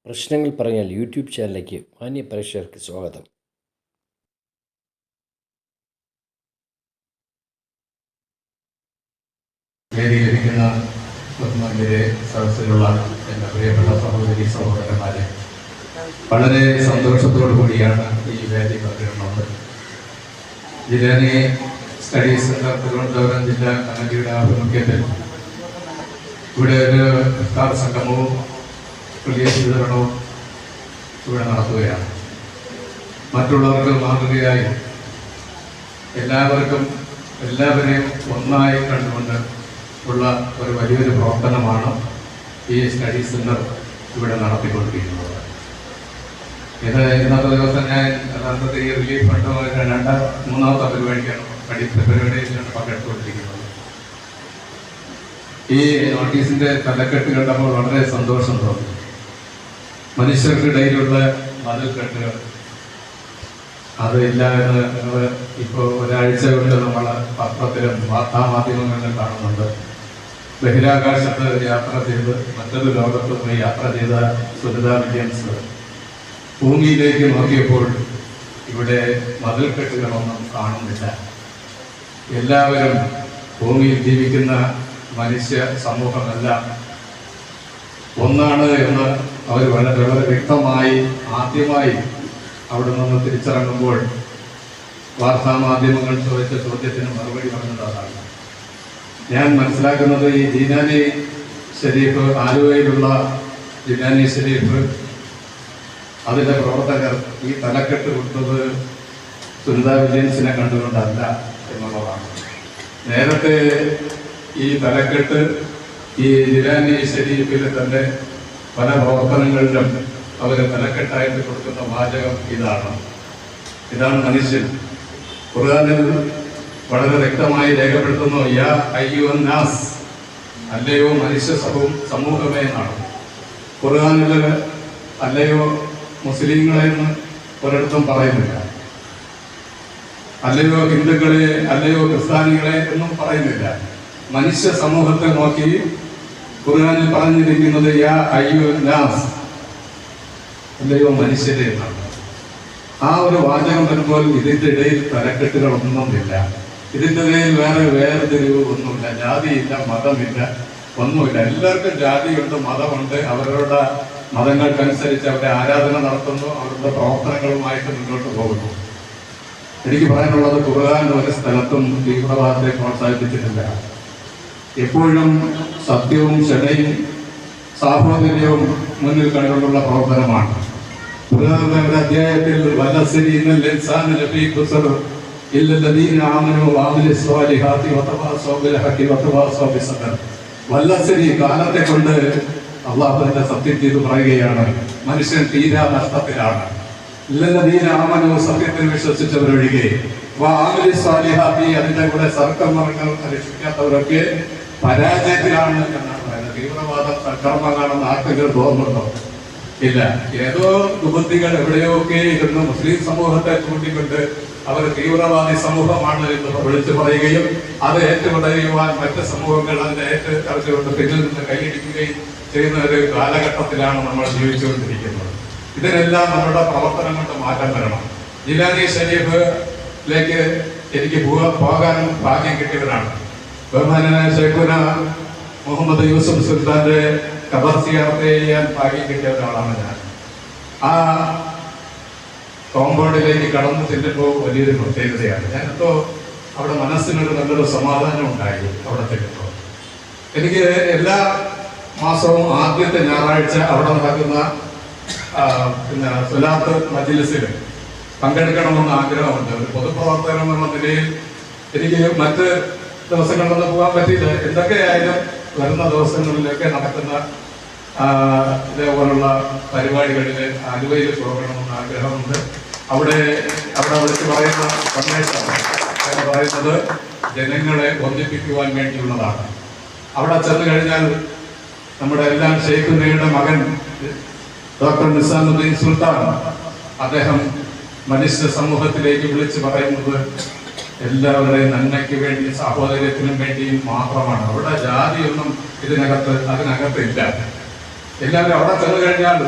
പ്രശ്നങ്ങൾ പറഞ്ഞാൽ യൂട്യൂബ് ചാനലിലേക്ക് മാന്യ പ്രേക്ഷകർക്ക് സ്വാഗതം. വേദിയിലിരിക്കുന്ന ബഹുമാന്യരെ, സദസ്സിലുള്ള എൻ്റെ പ്രിയപ്പെട്ട സഹോദരി സഹോദരന്മാരെ, വളരെ സന്തോഷത്തോടു കൂടിയാണ് ഈ വേദി പങ്കിടുന്നത്. ജില്ലാനി സ്റ്റഡീസ് സെന്റർ തിരുവനന്തപുരം ജില്ലാ കമ്മിറ്റിയുടെ ആഭിമുഖ്യത്തിൽ ഇവിടെ ഒരു ഇഫ്താർ സംഗമവും പ്രത്യേകിച്ച് വിതരണവും ഇവിടെ നടത്തുകയാണ്. മറ്റുള്ളവർക്ക് മാതൃകയായി എല്ലാവരെയും ഒന്നായി കണ്ടുകൊണ്ട് ഉള്ള ഒരു വലിയൊരു പ്രവർത്തനമാണ് ഈ സ്റ്റഡി സെന്റർ ഇവിടെ നടത്തിക്കൊണ്ടിരിക്കുന്നത്. ഇന്നത്തെ ദിവസം ഞാൻ യഥാർത്ഥത്തിൽ ഈ റിലീഫ് ഫണ്ട് മൂന്നാമത്തെ പരിപാടിയിലാണ് പങ്കെടുത്തുകൊണ്ടിരിക്കുന്നത്. ഈ നോട്ടീസിന്റെ തലക്കെട്ട് കണ്ടപ്പോൾ വളരെ സന്തോഷം തോന്നി. മനുഷ്യർക്കിടയിലുള്ള മതിൽക്കെട്ടുകൾ അതില്ല എന്ന് ഇപ്പോൾ ഒരാഴ്ച കൊണ്ട് നമ്മൾ പത്രത്തിലും വാർത്താമാധ്യമങ്ങളിലും കാണുന്നുണ്ട്. ബഹിരാകാശത്ത് യാത്ര ചെയ്ത് മറ്റൊരു ലോകത്ത് പോയി യാത്ര ചെയ്ത സുനിത വില്യംസ് ഭൂമിയിലേക്ക് നോക്കിയപ്പോൾ ഇവിടെ മതിൽക്കെട്ടുകളൊന്നും കാണുന്നില്ല. എല്ലാവരും ഭൂമിയിൽ ജീവിക്കുന്ന മനുഷ്യ സമൂഹമെല്ലാം ഒന്നാണ് എന്ന് അവർ വളരെ വ്യക്തമായി ആദ്യമായി അവിടെ നിന്ന് തിരിച്ചിറങ്ങുമ്പോൾ വാർത്താമാധ്യമങ്ങൾ ചോദിച്ച ചോദ്യത്തിന് മറുപടി പറഞ്ഞത് അതാണ്. ഞാൻ മനസ്സിലാക്കുന്നത് ഈ ജീനാനി ഷെരീഫ്, ആലുവയിലുള്ള ജീനാനി ഷെരീഫ്, അതിൻ്റെ പ്രവർത്തകർ ഈ തലക്കെട്ട് കൊടുത്തത് സുനിത വില്യംസിനെ കണ്ടുകൊണ്ടല്ല എന്നുള്ളതാണ്. നേരത്തെ ഈ തലക്കെട്ട് ഈ ജീനാനി ഷെരീഫിൽ തന്നെ പല പ്രവർത്തനങ്ങളിലും അവർ തലക്കെട്ടായിട്ട് കൊടുക്കുന്ന വാചകം ഇതാണ് മനുഷ്യൻ. ഖുർആനിൽ വളരെ വ്യക്തമായി രേഖപ്പെടുത്തുന്നു, യാ അയ്യുഹൻ നാസ്, അല്ലയോ മനുഷ്യ സമൂഹമേ എന്നാണ്. ഖുർആനിൽ അല്ലയോ മുസ്ലിങ്ങളെ എന്ന് ഒരിടത്തും പറയുന്നില്ല, അല്ലയോ ഹിന്ദുക്കളെ, അല്ലയോ ക്രിസ്ത്യാനികളെ എന്നും പറയുന്നില്ല. മനുഷ്യ സമൂഹത്തെ നോക്കി ഖുർആനിൽ പറഞ്ഞിരിക്കുന്നത് യാ അയ്യുഹൻ നാസ്, അല്ലയോ മനുഷ്യരെ എന്നാണ്. ആ ഒരു വാചകം വരുമ്പോൾ ഇതിൻ്റെ ഇടയിൽ തലക്കെട്ടുകളൊന്നുമില്ല, ഇതിൻ്റെ ഇടയിൽ വേർതിരിവ് ഒന്നുമില്ല, ജാതിയില്ല, മതമില്ല, ഒന്നുമില്ല. എല്ലാവർക്കും ജാതിയുണ്ട്, മതമുണ്ട്. അവരുടെ മതങ്ങൾക്കനുസരിച്ച് അവരുടെ ആരാധന നടത്തുന്നു, അവരുടെ പ്രവർത്തനങ്ങളുമായിട്ട് മുന്നോട്ട് പോകുന്നു. എനിക്ക് പറയാനുള്ളത്, ഖുർആൻ ഒരു സ്ഥലത്തും തീവ്രവാദത്തെ പ്രോത്സാഹിപ്പിച്ചിട്ടില്ല. എപ്പോഴും സത്യവും ക്ഷമയും സാഹോദര്യവും മുന്നിൽ കണ്ടുകൊണ്ടുള്ള പ്രവർത്തനമാണ്. ഖുർആനിലെ അധ്യായത്തിൽ കാലത്തെ കൊണ്ട് അള്ളാഹുവിന്റെ സത്യം ചെയ്ത് പറയുകയാണ്, മനുഷ്യൻ തീരാ നഷ്ടത്തിലാണ്. സത്യത്തിൽ വിശ്വസിച്ചവരൊഴികെ അതിന്റെ കൂടെ സർക്കർമ്മങ്ങൾ അനുഷ്ഠിക്കാത്തവരൊക്കെ പരാജയത്തിലാണ് എന്നാണ് പറയുന്നത്. തീവ്രവാദം സൽക്കർമ്മങ്ങളെന്ന് ആർക്കെങ്കിലും തോന്നുന്നുണ്ടോ? ഇല്ല. ഏതോ ദുബുദ്ധികൾ എവിടെയൊക്കെ ഇരുന്ന് മുസ്ലിം സമൂഹത്തെ ചൂണ്ടിക്കൊണ്ട് അവർ തീവ്രവാദി സമൂഹമാണ് എന്ന് വിളിച്ചു പറയുകയും അത് ഏറ്റുപറയുവാൻ മറ്റ് സമൂഹങ്ങൾ അതിനെ ഏറ്റെടുത്തുകൊണ്ട് പിന്നിൽ നിന്ന് കൈയടിക്കുകയും ചെയ്യുന്ന ഒരു കാലഘട്ടത്തിലാണ് നമ്മൾ ജീവിച്ചുകൊണ്ടിരിക്കുന്നത്. ഇതിനെല്ലാം നമ്മുടെ പ്രവർത്തനം കൊണ്ട് മാറ്റം വരണം. ജീലാനി ഷരീഫിലേക്ക് എനിക്ക് പോകാനും ഭാഗ്യം കിട്ടിയവരാണ്. ബഹുമാനായ ശൈഖുന മുഹമ്മദ് യൂസുഫ് സുൽത്താന്റെ ഖബർ സിയാറത്ത് ചെയ്യാൻ ഭാഗ്യം കിട്ടിയ ഒരാളാണ് ഞാൻ. ആ കോമ്പൗണ്ടിലേക്ക് കടന്നു ചെല്ലുമ്പോൾ വലിയൊരു പ്രത്യേകതയാണ്. ഞാനിപ്പോൾ അവിടെ മനസ്സിനൊരു നല്ലൊരു സമാധാനം ഉണ്ടായി. അവിടെ ചെല്ലുമ്പോൾ എനിക്ക് എല്ലാ മാസവും ആദ്യത്തെ ഞായറാഴ്ച അവിടെ നടക്കുന്ന സ്വലാത്ത് മജ്ലിസിൽ പങ്കെടുക്കണമെന്ന് ആഗ്രഹമുണ്ട്. ഒരു പൊതുപ്രവർത്തകൻ എന്നുള്ള നിലയിൽ എനിക്ക് മറ്റ് ദിവസങ്ങളിലൊന്നും പോകാൻ പറ്റിയില്ല. എന്തൊക്കെയായാലും വരുന്ന ദിവസങ്ങളിലൊക്കെ നടക്കുന്ന ഇതേപോലുള്ള പരിപാടികളിൽ ആലുവയിൽ പോകണമെന്ന് ആഗ്രഹമുണ്ട്. അവിടെ വിളിച്ച് പറയുന്ന സന്ദേശം എന്ന് പറയുന്നത് ജനങ്ങളെ ഒന്നിപ്പിക്കുവാൻ വേണ്ടിയുള്ളതാണ്. അവിടെ ചെന്ന് കഴിഞ്ഞാൽ നമ്മുടെ എല്ലാം ഷെയ്ഖുനയുടെ മകൻ ഡോക്ടർ നിസാമുദ്ദീൻ സുൽത്താൻ, അദ്ദേഹം മനുഷ്യ സമൂഹത്തിലേക്ക് വിളിച്ച് പറയുന്നത് എല്ലാവരുടെയും നന്മയ്ക്ക് വേണ്ടി, സാഹോദര്യത്തിനും വേണ്ടിയും മാത്രമാണ്. അവിടെ ജാതിയൊന്നും അതിനകത്തില്ല. എല്ലാവരും അവിടെ ചെന്ന് കഴിഞ്ഞാൽ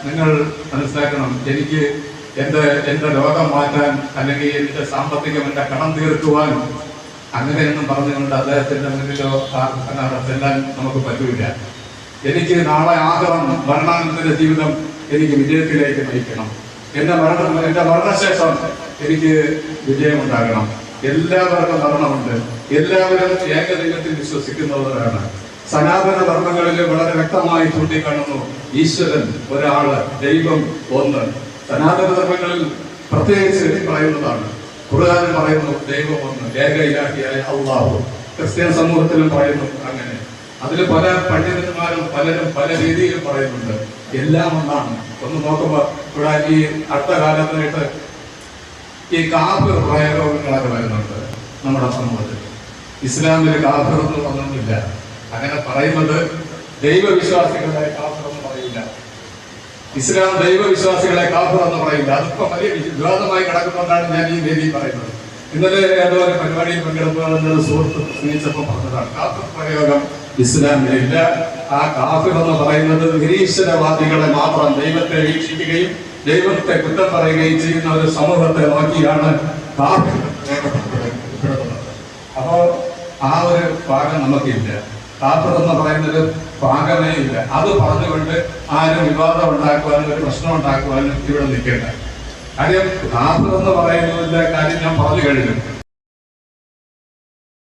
നിങ്ങൾ മനസ്സിലാക്കണം, എനിക്ക് എൻ്റെ രോഗം മാറ്റാൻ അല്ലെങ്കിൽ എൻ്റെ സാമ്പത്തികം എൻ്റെ കടം തീർക്കുവാൻ അങ്ങനെയൊന്നും പറഞ്ഞുകൊണ്ട് അദ്ദേഹത്തിൻ്റെ മുന്നിലോ ചെല്ലാൻ നമുക്ക് പറ്റൂല. എനിക്ക് നാളെ ആഗ്രഹം മരണാനന്തര ജീവിതം എനിക്ക് വിജയത്തിലേക്ക് നയിക്കണം. എൻ്റെ മരണശേഷം എനിക്ക് വിജയമുണ്ടാകണം. എല്ലാവർക്കും മരണമുണ്ട്. എല്ലാവരും ഏകദൈവത്തിൽ വിശ്വസിക്കുന്നവരാണ്. സനാതന ധർമ്മങ്ങളിൽ വളരെ വ്യക്തമായി ചൂണ്ടിക്കാണുന്നു, ഈശ്വരൻ ഒരാള്, ദൈവം ഒന്ന്. സനാതന ധർമ്മങ്ങളിൽ പ്രത്യേകിച്ച് പറയുന്നതാണ്. ഖുർആനിൽ പറയുന്നു ദൈവം ഒന്ന്, ഏക ഇലാഹിയായ അല്ലാഹു. ക്രിസ്ത്യൻ സമൂഹത്തിലും പറയുന്നു അങ്ങനെ. അതിൽ പല പണ്ഡിതന്മാരും പലരും പല രീതിയിലും പറയുന്നുണ്ട്. എല്ലാം ഒന്നാണ്. ഒന്ന് നോക്കുമ്പോൾ ഇവിടെ ഈ അടുത്ത കാലത്തായിട്ട് ഈ കാഫിർ പ്രയോഗങ്ങളൊക്കെ വരുന്നുണ്ട് നമ്മുടെ സമൂഹത്തിൽ. ഇസ്ലാമിൽ കാഫിർ എന്ന് പറഞ്ഞൊന്നുമില്ല. അങ്ങനെ പറയുന്നത് ദൈവവിശ്വാസികളെ കാഫിർ എന്ന് പറയില്ല. ഇസ്ലാം ദൈവവിശ്വാസികളെ കാഫിർ എന്ന് പറയില്ല. അതിപ്പോ വലിയ വിവാദമായി കിടക്കുന്നതുകൊണ്ടാണ് ഞാൻ ഈ വേദി പറയുന്നത്. ഇന്നലെ ഏതോ ഒരു പരിപാടിയിൽ പങ്കെടുക്കുന്ന സുഹൃത്ത് പ്രസംഗിച്ചപ്പോൾ പറഞ്ഞതാണ് കാഫിർ പ്രയോഗം ഇസ്ലാമിലില്ല. ആ കാഫിർ എന്ന് പറയുന്നത് നിരീശ്വരവാദികളെ മാത്രം ദൈവത്തെ വീക്ഷിക്കുകയും ദൈവത്തെ കുറ്റം പറയുകയും ചെയ്യുന്ന ഒരു സമൂഹത്തെ നോക്കിയാണ് കാഫിർ. അപ്പോ ആ ഒരു ഭാഗം നമുക്കില്ല. കാഫിർ എന്ന് പറയുന്നത് ഭാഗമേ ഇല്ല. അത് പറഞ്ഞുകൊണ്ട് ആരും വിവാദം ഉണ്ടാക്കുവാനും ഒരു പ്രശ്നം ഉണ്ടാക്കുവാനും ഇവിടെ നിൽക്കേണ്ട കാര്യം. കാഫിർ എന്ന് പറയുന്നതിന്റെ കാര്യം ഞാൻ പറഞ്ഞു കഴിഞ്ഞു.